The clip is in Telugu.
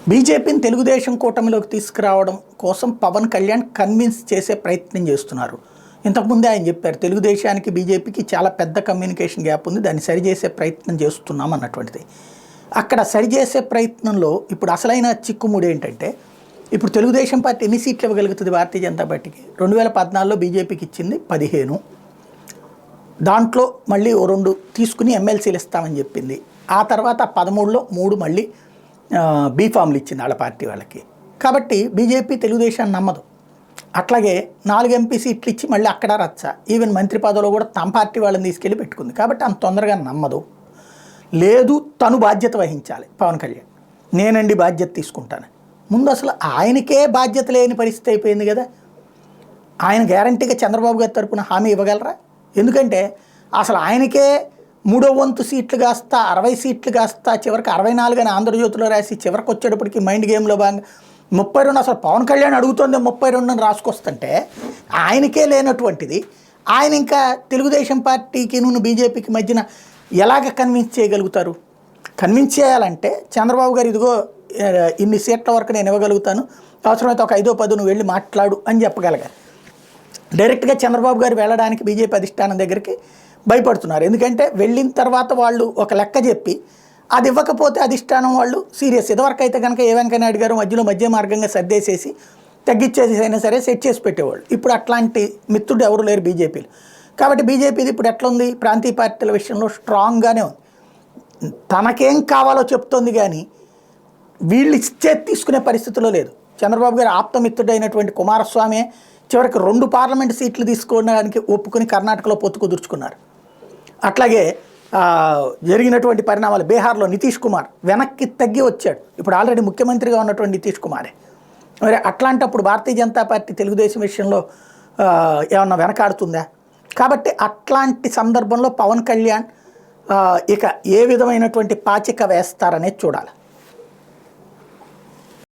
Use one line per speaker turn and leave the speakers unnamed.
బీజేపీని తెలుగుదేశం కూటమిలోకి తీసుకురావడం కోసం పవన్ కళ్యాణ్ కన్విన్స్ చేసే ప్రయత్నం చేస్తున్నారు. ఇంతకుముందే ఆయన చెప్పారు, తెలుగుదేశానికి బీజేపీకి చాలా పెద్ద కమ్యూనికేషన్ గ్యాప్ ఉంది, దాన్ని సరిచేసే ప్రయత్నం చేస్తున్నాం అన్నటువంటిది. అక్కడ సరిచేసే ప్రయత్నంలో ఇప్పుడు అసలైన చిక్కుముడి ఏంటంటే, ఇప్పుడు తెలుగుదేశం పార్టీ ఎన్ని సీట్లు ఇవ్వగలుగుతుంది భారతీయ జనతా పార్టీకి? 2014లో బీజేపీకి ఇచ్చింది 15, దాంట్లో మళ్ళీ ఓ 2 తీసుకుని ఎమ్మెల్సీలు ఇస్తామని చెప్పింది. ఆ తర్వాత 13లో 3 మళ్ళీ బీఫామ్లు ఇచ్చింది వాళ్ళ పార్టీ వాళ్ళకి. కాబట్టి బీజేపీ తెలుగుదేశాన్ని నమ్మదు. అట్లాగే 4 ఎంపీ సీట్లు ఇచ్చి మళ్ళీ అక్కడ రచ్చ, ఈవెన్ మంత్రి పదవిలో కూడా తమ పార్టీ వాళ్ళని తీసుకెళ్ళి పెట్టుకుంది. కాబట్టి అంత తొందరగా నమ్మదు. లేదు, తను బాధ్యత వహించాలి. పవన్ కళ్యాణ్ నేనండి బాధ్యత తీసుకుంటాను. ముందు అసలు ఆయనకే బాధ్యత లేని పరిస్థితి అయిపోయింది కదా. ఆయన గ్యారంటీగా చంద్రబాబు గారి తరపున హామీ ఇవ్వగలరా? ఎందుకంటే అసలు ఆయనకే 3వ వంతు సీట్లు కాస్తా 60 సీట్లు కాస్తా చివరికి 64 అని ఆంధ్రజ్యోతిలో రాసి చివరికి వచ్చేటప్పటికి మైండ్ గేమ్లో భాగంగా 32 అసలు పవన్ కళ్యాణ్ అడుగుతుంది 32 అని రాసుకొస్తుంటే ఆయనకే లేనటువంటిది ఆయన ఇంకా తెలుగుదేశం పార్టీకి బీజేపీకి మధ్యన ఎలాగ కన్విన్స్ చేయగలుగుతారు? కన్విన్స్ చేయాలంటే చంద్రబాబు గారు ఇదిగో ఇన్ని సీట్ల వరకు నేను ఇవ్వగలుగుతాను, అవసరమైతే ఒక 5ో 10 నువ్వు వెళ్ళి మాట్లాడు అని చెప్పగలగాలి. డైరెక్ట్గా చంద్రబాబు గారు వెళ్ళడానికి బీజేపీ అధిష్టానం దగ్గరికి భయపడుతున్నారు. ఎందుకంటే వెళ్ళిన తర్వాత వాళ్ళు ఒక లెక్క చెప్పి అది ఇవ్వకపోతే అధిష్టానం వాళ్ళు సీరియస్. ఇదివరకు అయితే కనుక ఏ వెంకయ్యనాయుడు గారు మధ్య మార్గంగా సర్దేసేసి తగ్గించేసి అయినా సరే సెట్ చేసి పెట్టేవాళ్ళు. ఇప్పుడు అట్లాంటి మిత్రుడు ఎవరు లేరు బీజేపీలో. కాబట్టి బీజేపీది ఇప్పుడు ఎట్లుంది? ప్రాంతీయ పార్టీల విషయంలో స్ట్రాంగ్గానే ఉంది. తనకేం కావాలో చెప్తోంది, కానీ వీళ్ళు ఇచ్చే తీసుకునే పరిస్థితిలో లేదు. చంద్రబాబు గారు ఆప్తమిత్రుడు అయినటువంటి కుమారస్వామి చివరికి 2 పార్లమెంట్ సీట్లు తీసుకోవడానికి ఒప్పుకొని కర్ణాటకలో పొత్తు కుదుర్చుకున్నారు. అట్లాగే జరిగినటువంటి పరిణామాలు బీహార్లో నితీష్ కుమార్ వెనక్కి తగ్గి వచ్చాడు. ఇప్పుడు ఆల్రెడీ ముఖ్యమంత్రిగా ఉన్నటువంటి నితీష్ కుమారే. మరి అట్లాంటప్పుడు భారతీయ జనతా పార్టీ తెలుగుదేశం విషయంలో ఏమన్నా వెనకాడుతుందా? కాబట్టి అట్లాంటి సందర్భంలో పవన్ కళ్యాణ్ ఇక ఏ విధమైనటువంటి పాచిక వేస్తారనేది చూడాలి.